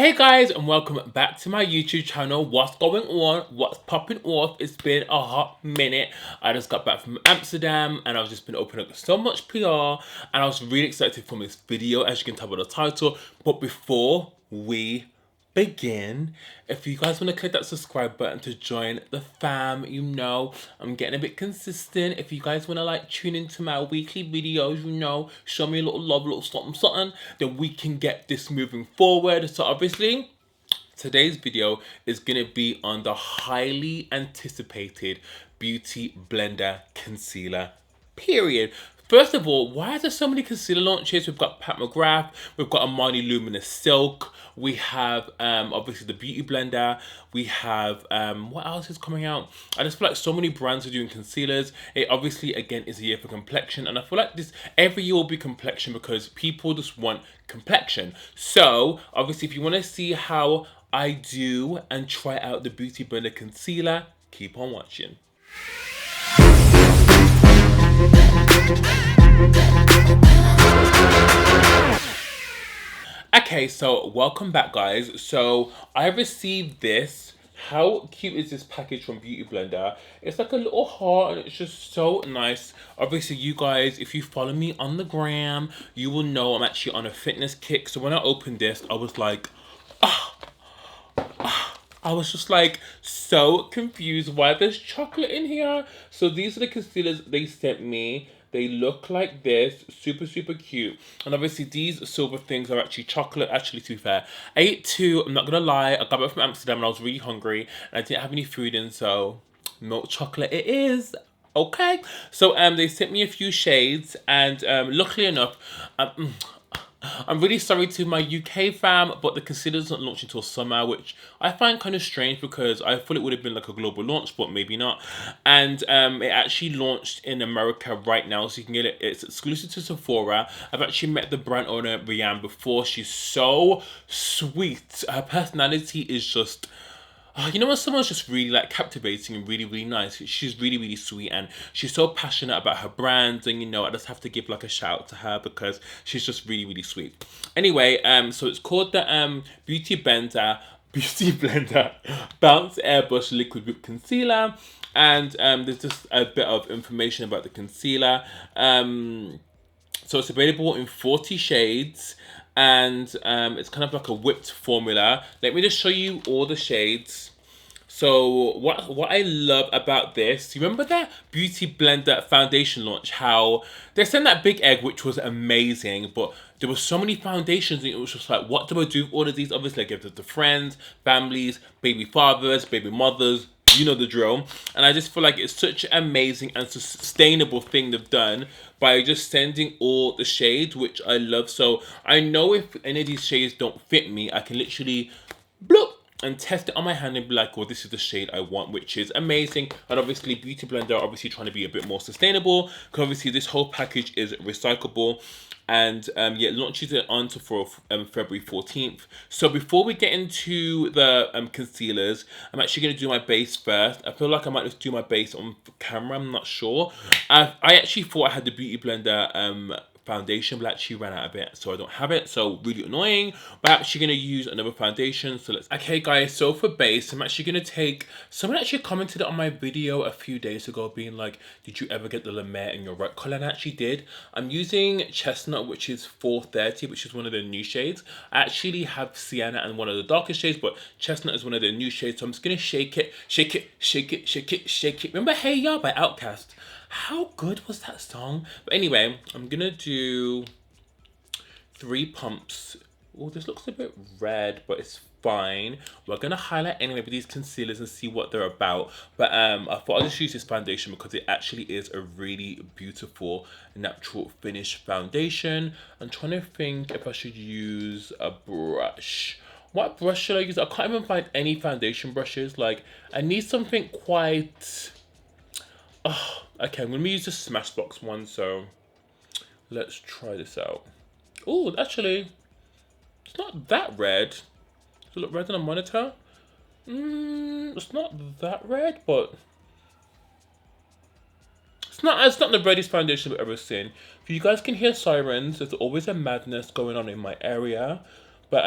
Hey guys, and welcome back to my YouTube channel. What's going on? What's popping off? It's been a hot minute. I just got back from Amsterdam and I've just been opening up so much PR and I was really excited for this video, as you can tell by the title. But before we begin, if you guys want to click that subscribe button to join the fam, I'm getting a bit consistent. If you guys want to tune into my weekly videos, show me a little love, a little something, then we can get this moving forward. So obviously today's video is going to be on the highly anticipated Beauty Blender Concealer, period. First of all, why are there so many concealer launches? We've got Pat McGrath, we've got Armani Luminous Silk, we have obviously the Beauty Blender, we have what else is coming out? I just feel like so many brands are doing concealers. It obviously again is a year for complexion, and I feel like this every year will be complexion because people just want complexion. So obviously if you want to see how I do and try out the Beauty Blender Concealer, keep on watching. Okay, so welcome back guys. So I received this. How cute is this package from Beauty Blender? It's like a little heart and it's just so nice. Obviously you guys, if you follow me on the gram, you will know I'm actually on a fitness kick. So when I opened this, I was like, I was just like so confused why there's chocolate in here. So these are the concealers they sent me. They look like this, super cute. And obviously these silver things are actually chocolate. Actually, to be fair, I ate two, I'm not gonna lie. I got back from Amsterdam and I was really hungry and I didn't have any food in, so milk chocolate it is. Okay, so they sent me a few shades and luckily enough, I'm really sorry to my UK fam, but the concealer doesn't launch until summer, which I find kind of strange because I thought it would have been like a global launch, but maybe not. And it actually launched in America right now, so you can get it. It's exclusive to Sephora. I've actually met the brand owner, Rianne, before. She's so sweet. Her personality is just... you know when someone's just really captivating and really nice. She's really sweet and she's so passionate about her brand, and I just have to give a shout out to her because she's just really sweet. Anyway, so it's called the Beauty Blender Bounce Airbrush Liquid Whip Concealer, and there's just a bit of information about the concealer. So it's available in 40 shades and it's kind of like a whipped formula. Let me just show you all the shades. So what I love about this, you remember that Beauty Blender foundation launch, how they sent that big egg, which was amazing, but there were so many foundations and it was just like, what do I do with all of these? Obviously I give it to friends, families, baby fathers, baby mothers, you know the drill. And I just feel like it's such an amazing and sustainable thing they've done by just sending all the shades, which I love. So I know if any of these shades don't fit me, I can literally bloop and test it on my hand and be like, well, this is the shade I want, which is amazing. And obviously Beauty Blender are obviously trying to be a bit more sustainable because obviously this whole package is recyclable. And yeah, it launches it on for February 14th. So before we get into the concealers, I'm actually going to do my base first. I feel like I might just do my base on camera, I'm not sure. I actually thought I had the Beauty Blender foundation, but actually ran out of it, so I don't have it, so really annoying. But I'm actually going to use another foundation, so let's... Okay guys, so for base, I'm actually going to take... Someone actually commented on my video a few days ago being like, did you ever get the La Mer in your right color? And I actually did. I'm using Chestnut, which is 430, which is one of the new shades. I actually have Sienna and one of the darker shades, but Chestnut is one of the new shades, so I'm just going to shake it. Remember Hey Ya by Outkast? How good was that song? But anyway, I'm gonna do 3 pumps. Oh, this looks a bit red, but it's fine. We're gonna highlight anyway with these concealers and see what they're about. But I thought I'll just use this foundation because it actually is a really beautiful natural finish foundation. I'm trying to think if I should use a brush. What brush should I use? I can't even find any foundation brushes. I need something quite... Oh, okay, I'm going to use the Smashbox one, so let's try this out. Oh, actually, it's not that red. Does it look red on a monitor? It's not that red, but it's not the reddest foundation I've ever seen. If you guys can hear sirens, there's always a madness going on in my area. But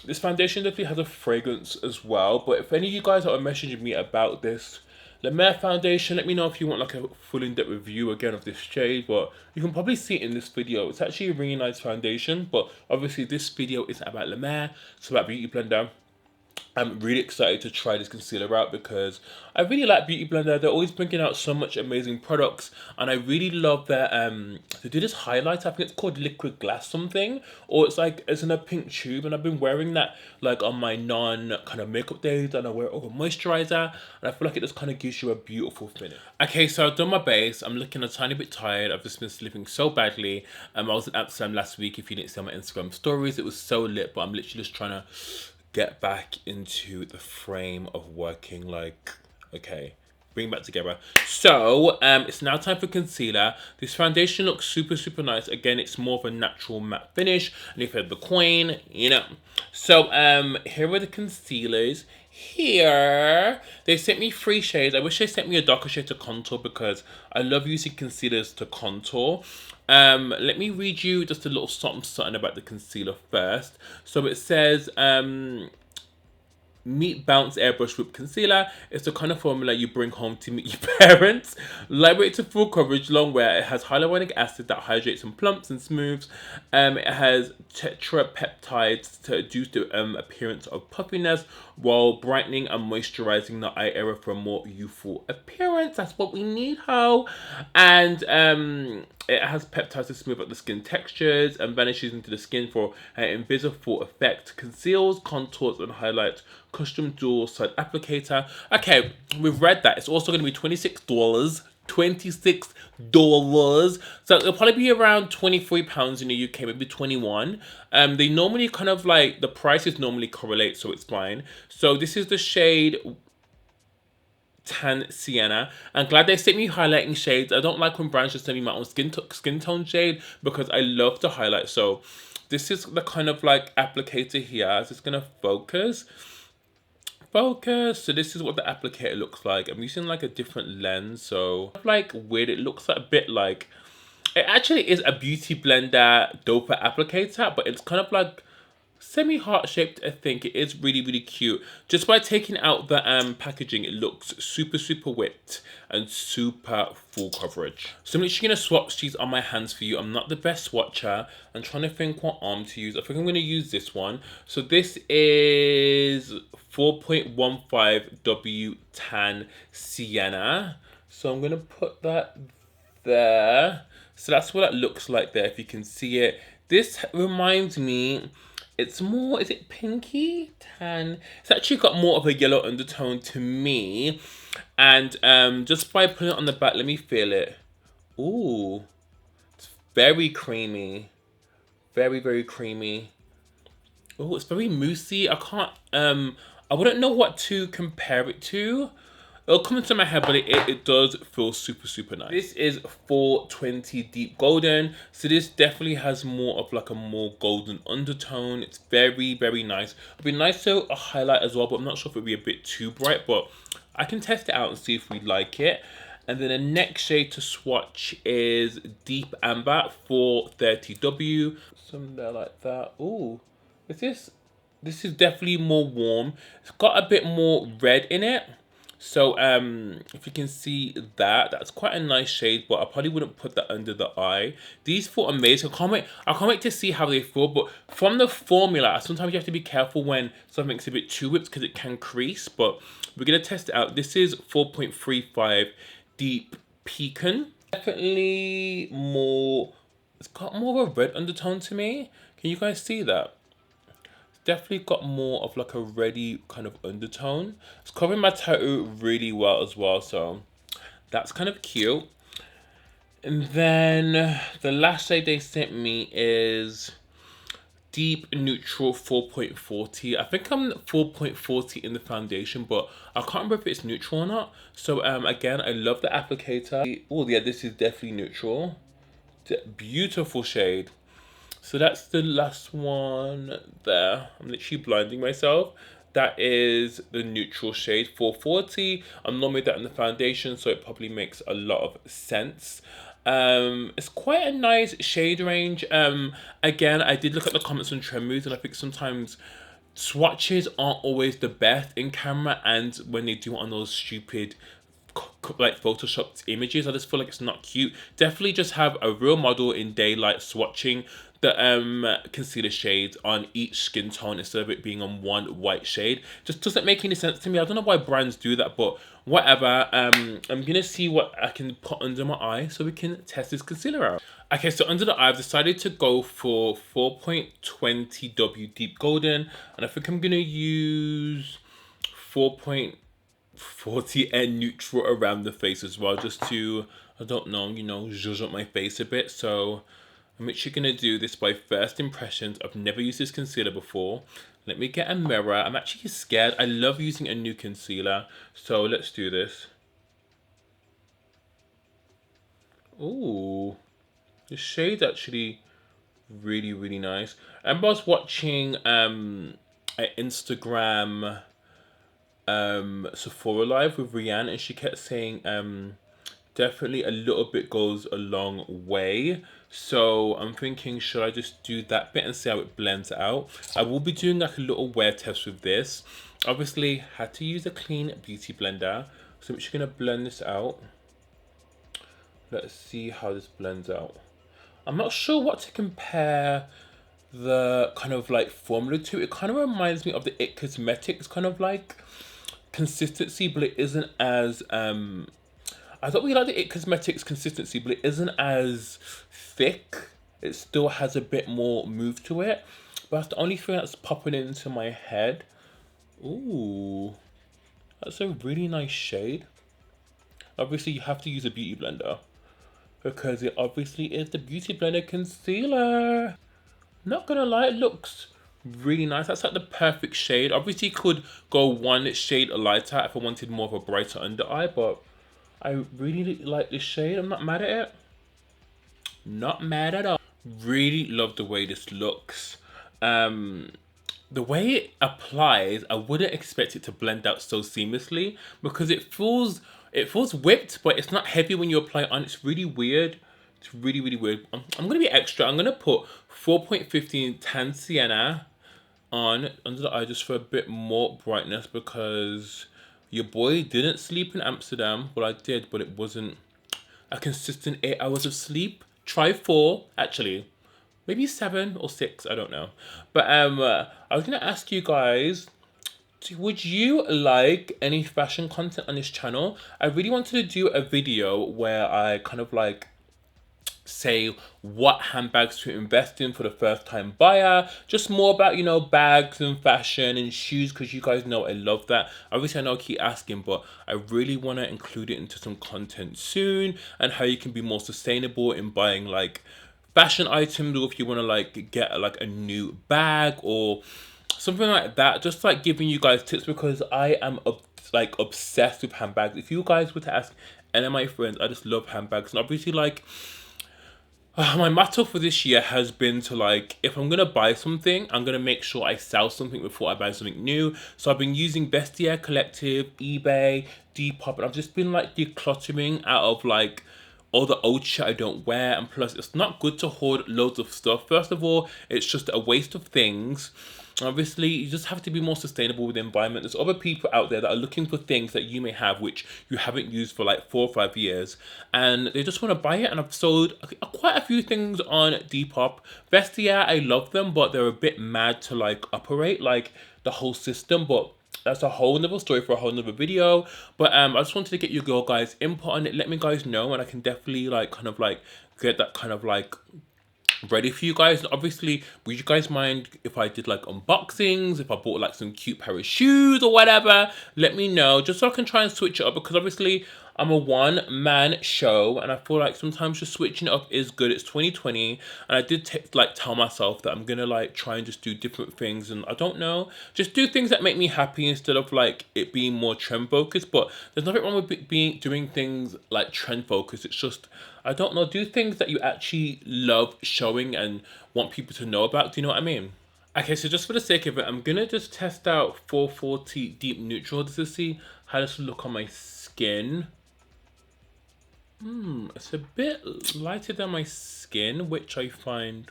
This foundation definitely has a fragrance as well. But if any of you guys are messaging me about this La Mer foundation, let me know if you want like a full in-depth review again of this shade. But you can probably see it in this video. It's actually a really nice foundation. But obviously this video is about La Mer. It's about Beauty Blender. I'm really excited to try this concealer out because I really like Beauty Blender. They're always bringing out so much amazing products, and I really love their they do this highlight. I think it's called Liquid Glass something, or it's in a pink tube, and I've been wearing that like on my non kind of makeup days, and I wear it over moisturizer, and I feel like it just kind of gives you a beautiful finish. Okay, so I've done my base. I'm looking a tiny bit tired. I've just been sleeping so badly. I was in Amsterdam last week. If you didn't see my Instagram stories, it was so lit, but I'm literally just trying to get back into the frame of working. Like, okay, bring back together. So it's now time for concealer. This foundation looks super nice. Again, it's more of a natural matte finish, and if you had the coin, you know. So here are the concealers. Here they sent me 3 shades. I wish they sent me a darker shade to contour because I love using concealers to contour. Let me read you just a little something about the concealer first. So it says Meet Bounce Airbrush Whip Concealer. It's the kind of formula you bring home to meet your parents. Lightweight to full coverage, long wear. It has hyaluronic acid that hydrates and plumps and smooths. It has tetrapeptides to reduce the appearance of puffiness while brightening and moisturizing the eye area for a more youthful appearance. That's what we need, ho. And it has peptides to smooth out the skin textures and vanishes into the skin for an invisible effect. Conceals, contours, and highlights. Custom dual side applicator. Okay, we've read that. It's also going to be $26. $26. So it'll probably be around £23 in the UK, maybe 21. They normally kind of like, the prices normally correlate, so it's fine. So this is the shade Tan Sienna. I'm glad they sent me highlighting shades. I don't like when brands just send me my own skin tone shade because I love to highlight. So this is the kind of like applicator here. It's just gonna focus. So this is what the applicator looks like. I'm using like a different lens, so like weird. It looks like a bit like, it actually is a Beauty Blender doper applicator, but it's kind of like semi-heart shaped. I think it is really cute. Just by taking out the packaging, it looks super whipped and super full coverage. So I'm literally gonna swatch these on my hands for you. I'm not the best swatcher. I'm trying to think what arm to use. I think I'm gonna use this one. So this is 4.15 W Tan Sienna. So I'm gonna put that there. So that's what that looks like there, if you can see it. This reminds me, it's more, is it pinky? Tan. It's actually got more of a yellow undertone to me. And just by putting it on the back, let me feel it. Ooh, it's very creamy. Very creamy. Oh, it's very moussey. I wouldn't know what to compare it to. It'll come into my head, but it does feel super nice. This is 420 Deep Golden. So this definitely has more of like a more golden undertone. It's very nice. It'd be nice to a highlight as well, but I'm not sure if it'd be a bit too bright, but I can test it out and see if we like it. And then the next shade to swatch is Deep Amber 430W. Something there like that. Ooh, this is definitely more warm. It's got a bit more red in it. So if you can see that, that's quite a nice shade, but I probably wouldn't put that under the eye. These feel amazing. I can't wait to see how they feel, but from the formula, sometimes you have to be careful when something's a bit too whipped because it can crease, but we're gonna test it out. This is 4.35 Deep Pecan. Definitely more, it's got more of a red undertone to me. Can you guys see that? Definitely got more of like a reddy kind of undertone. It's covering my tattoo really well as well, so that's kind of cute. And then the last shade they sent me is Deep Neutral 4.40. I think I'm 4.40 in the foundation, but I can't remember if it's neutral or not. So again, I love the applicator. Oh yeah, this is definitely neutral. Beautiful shade. So that's the last one there. I'm literally blinding myself. That is the neutral shade 440. I'm normally that in the foundation, so it probably makes a lot of sense. It's quite a nice shade range. Again, I did look at the comments on Trend Moves, and I think sometimes swatches aren't always the best in camera, and when they do it on those stupid like photoshopped images, I just feel like it's not cute. Definitely just have a real model in daylight swatching the concealer shades on each skin tone instead of it being on one white shade. Just doesn't make any sense to me. I don't know why brands do that, but whatever. I'm gonna see what I can put under my eye so we can test this concealer out. Okay, so under the eye, I've decided to go for 4.20W Deep Golden, and I think I'm gonna use 4.40N neutral around the face as well, just to, I don't know, zhuzh up my face a bit. So I'm actually gonna do this by first impressions. I've never used this concealer before. Let me get a mirror. I'm actually scared. I love using a new concealer, so let's do this. Ooh, the shade's actually really, really nice. I was watching an Instagram Sephora live with Rianne, and she kept saying definitely a little bit goes a long way. So I'm thinking, should I just do that bit and see how it blends out? I will be doing like a little wear test with this. Obviously, had to use a clean beauty blender, so I'm just gonna blend this out. Let's see how this blends out. I'm not sure what to compare the kind of like formula to. It kind of reminds me of the It Cosmetics kind of like consistency, but it isn't as I don't really like the It Cosmetics consistency, but it isn't as thick. It still has a bit more move to it. But that's the only thing that's popping into my head. Ooh, that's a really nice shade. Obviously, you have to use a beauty blender because it obviously is the beauty blender concealer. Not gonna lie, it looks really nice. That's like the perfect shade. Obviously, could go one shade lighter if I wanted more of a brighter under eye, but I really like this shade. I'm not mad at it. Not mad at all. Really love the way this looks. The way it applies, I wouldn't expect it to blend out so seamlessly because it feels whipped, but it's not heavy when you apply it on. It's really weird. It's really, really weird. I'm gonna be extra. I'm gonna put 4.15 Tan Sienna on under the eye just for a bit more brightness because your boy didn't sleep in Amsterdam. Well, I did, but it wasn't a consistent 8 hours of sleep. Try 4, actually. Maybe 7 or 6, I don't know. But I was gonna ask you guys, would you like any fashion content on this channel? I really wanted to do a video where I kind of like say what handbags to invest in for the first time buyer, just more about bags and fashion and shoes, because you guys know I love that. Obviously I know I keep asking, but I really want to include it into some content soon, and how you can be more sustainable in buying like fashion items, or if you want to like get like a new bag or something like that, just like giving you guys tips because I am like obsessed with handbags. If you guys were to ask any of my friends, I just love handbags. And obviously like my motto for this year has been to like, if I'm gonna buy something, I'm gonna make sure I sell something before I buy something new. So I've been using Vestiaire Collective, eBay, Depop, and I've just been like decluttering out of like all the old shit I don't wear. And plus, it's not good to hoard loads of stuff. First of all, it's just a waste of things. Obviously, you just have to be more sustainable with the environment. There's other people out there that are looking for things that you may have which you haven't used for like 4 or 5 years, and they just want to buy it. And I've sold quite a few things on Depop. Vestiaire, I love them, but they're a bit mad to like operate like the whole system. But that's a whole nother story for a whole nother video. But I just wanted to get your girl guys input on it. Let me guys know, and I can definitely like kind of like get that kind of like ready for you guys. And obviously, would you guys mind if I did like unboxings, if I bought like some cute pair of shoes or whatever? Let me know, just so I can try and switch it up, because obviously I'm a one-man show and I feel like sometimes just switching it up is good. It's 2020 and I did like tell myself that I'm gonna like try and just do different things, and I don't know, just do things that make me happy instead of like it being more trend focused. But there's nothing wrong with doing things like trend focused. It's just, I don't know, do things that you actually love showing and want people to know about. Do you know what I mean? Okay, so just for the sake of it, I'm gonna just test out 440 Deep Neutral just to see how this will look on my skin. It's a bit lighter than my skin, which I find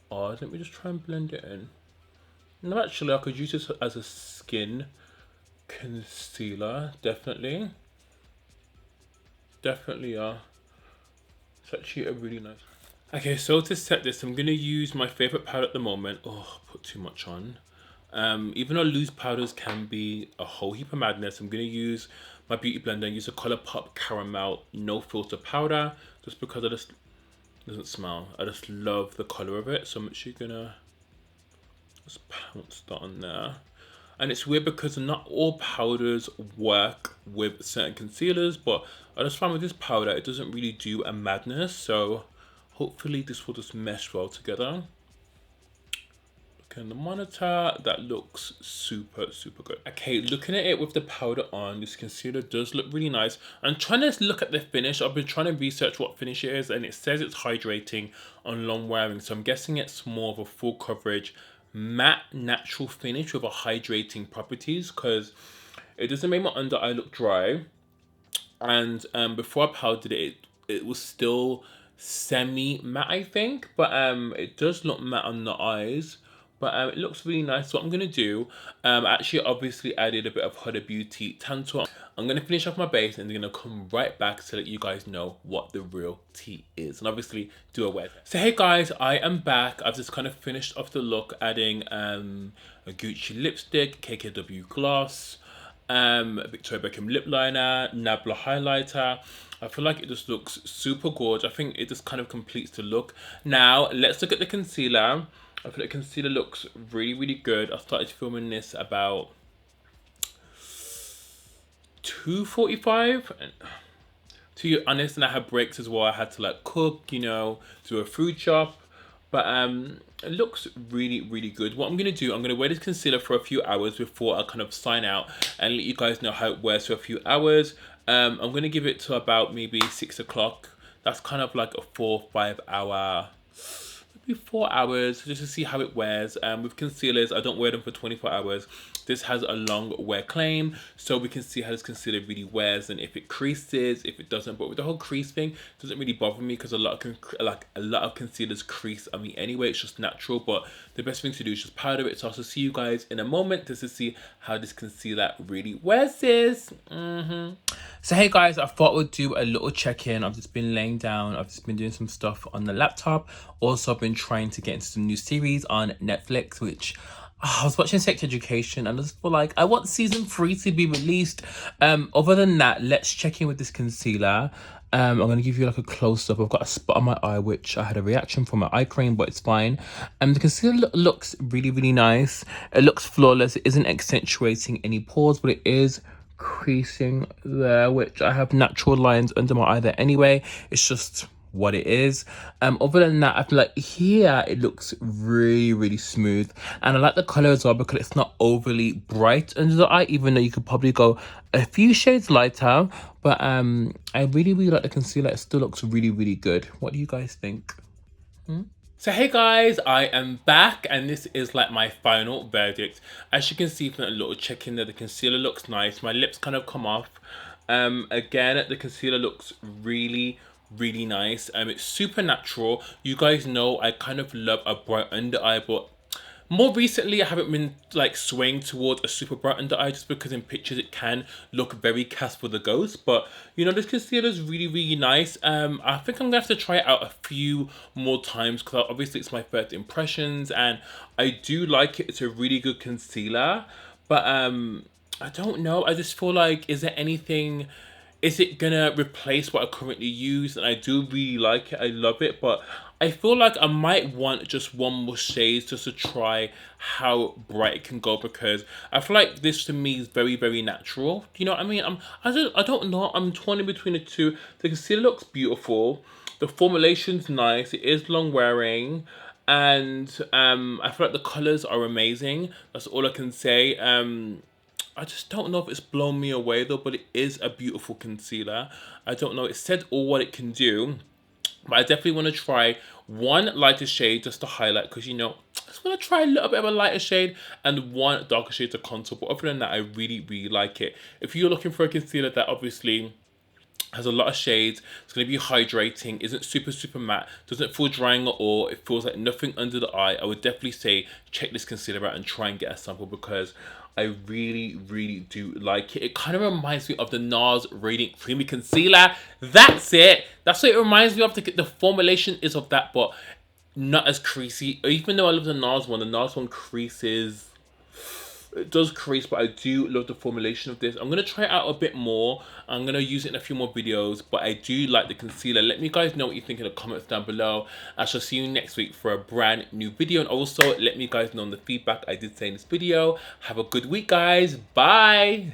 odd. Let me just try and blend it in. No, actually, I could use this as a skin concealer. Definitely. Definitely, yeah. It's actually a really nice. Okay, so to set this, I'm going to use my favorite powder at the moment. Oh, put too much on. Even though loose powders can be a whole heap of madness, I'm going to use my beauty blender and use a Colourpop Caramel No Filter powder just because I just doesn't smell. I just love the color of it, so I'm actually gonna just pounce that on there. And it's weird because not all powders work with certain concealers, but I just found with this powder it doesn't really do a madness, so hopefully this will just mesh well together. On the monitor, that looks super good. Okay, looking at it with the powder on, this concealer does look really nice. I'm trying to look at the finish. I've been trying to research what finish it is, and it says it's hydrating on long wearing, so I'm guessing it's more of a full coverage matte natural finish with a hydrating properties, because it doesn't make my under eye look dry. And before I powdered it, it was still semi matte, I think, but it does look matte on the eyes. But it looks really nice. So what I'm gonna do, actually obviously added a bit of Huda Beauty Tanto. I'm gonna finish off my base and then gonna come right back to let you guys know what the real tea is, and obviously do a wear. So hey guys, I am back. I've just kind of finished off the look, adding a Gucci lipstick, KKW gloss, Victoria Beckham lip liner, Nabla highlighter. I feel like it just looks super gorgeous. I think it just kind of completes the look. Now let's look at the concealer. I feel like concealer looks really good. I started filming this about 2:45. To be honest, and I had breaks as well. I had to like cook, you know, do a food shop. But it looks really good. What I'm gonna do, I'm gonna wear this concealer for a few hours before I kind of sign out and let you guys know how it wears for a few hours. I'm gonna give it to about maybe 6 o'clock. That's kind of like a 4-5 hour, maybe 4 hours, just to see how it wears. With concealers, I don't wear them for 24 hours. This has a long wear claim, so we can see how this concealer really wears and if it creases, if it doesn't. But with the whole crease thing, it doesn't really bother me because a lot of concealers crease on me anyway. It's just natural. But the best thing to do is just powder it. So I'll see you guys in a moment just to see how this concealer really wears. So hey guys, I thought we'd do a little check-in. I've just been laying down. I've just been doing some stuff on the laptop. Also, I've been trying to get into some new series on Netflix, which I was watching Sex Education and I just feel like I want season 3 to be released. Other than that, let's check in with this concealer. I'm going to give you like a close-up. I've got a spot on my eye, which I had a reaction from my eye cream, but it's fine. The concealer looks really nice. It looks flawless. It isn't accentuating any pores, but it is creasing there, which I have natural lines under my eye there anyway. It's just what it is. Other than that, I feel like here it looks really smooth, and I like the color as well because it's not overly bright under the eye, even though you could probably go a few shades lighter. But I really like the concealer. It still looks really good. What do you guys think? So hey guys, I am back and this is like my final verdict. As you can see from that little check in there, the concealer looks nice. My lips kind of come off. Again, the concealer looks really nice. It's super natural. You guys know I kind of love a bright under eye, but more recently, I haven't been like swaying towards a super bright under eye just because in pictures it can look very Casper the Ghost. But you know, this concealer is really nice. I think I'm gonna have to try it out a few more times because obviously it's my first impressions and I do like it. It's a really good concealer, but I don't know. I just feel like, is there anything? Is it gonna replace what I currently use? And I do really like it. I love it, but I feel like I might want just one more shade just to try how bright it can go because I feel like this to me is very natural. Do you know what I mean? I don't know. I'm torn in between the two. The concealer looks beautiful. The formulation's nice. It is long wearing. And I feel like the colors are amazing. That's all I can say. I just don't know if it's blown me away though, but it is a beautiful concealer. I don't know. It said all what it can do. But I definitely want to try one lighter shade just to highlight because, you know, I just want to try a little bit of a lighter shade and one darker shade to contour. But other than that, I really like it. If you're looking for a concealer that obviously Has a lot of shades. It's going to be hydrating. Isn't super matte. Doesn't feel drying at all. It feels like nothing under the eye. I would definitely say check this concealer out and try and get a sample because I really do like it. It kind of reminds me of the NARS Radiant Creamy Concealer. That's it. That's what it reminds me of. The formulation is of that, but not as creasy. Even though I love the NARS one creases, it does crease, but I do love the formulation of this. I'm going to try it out a bit more. I'm going to use it in a few more videos, but I do like the concealer. Let me guys know what you think in the comments down below. I shall see you next week for a brand new video. And also, let me guys know the feedback I did say in this video. Have a good week, guys. Bye.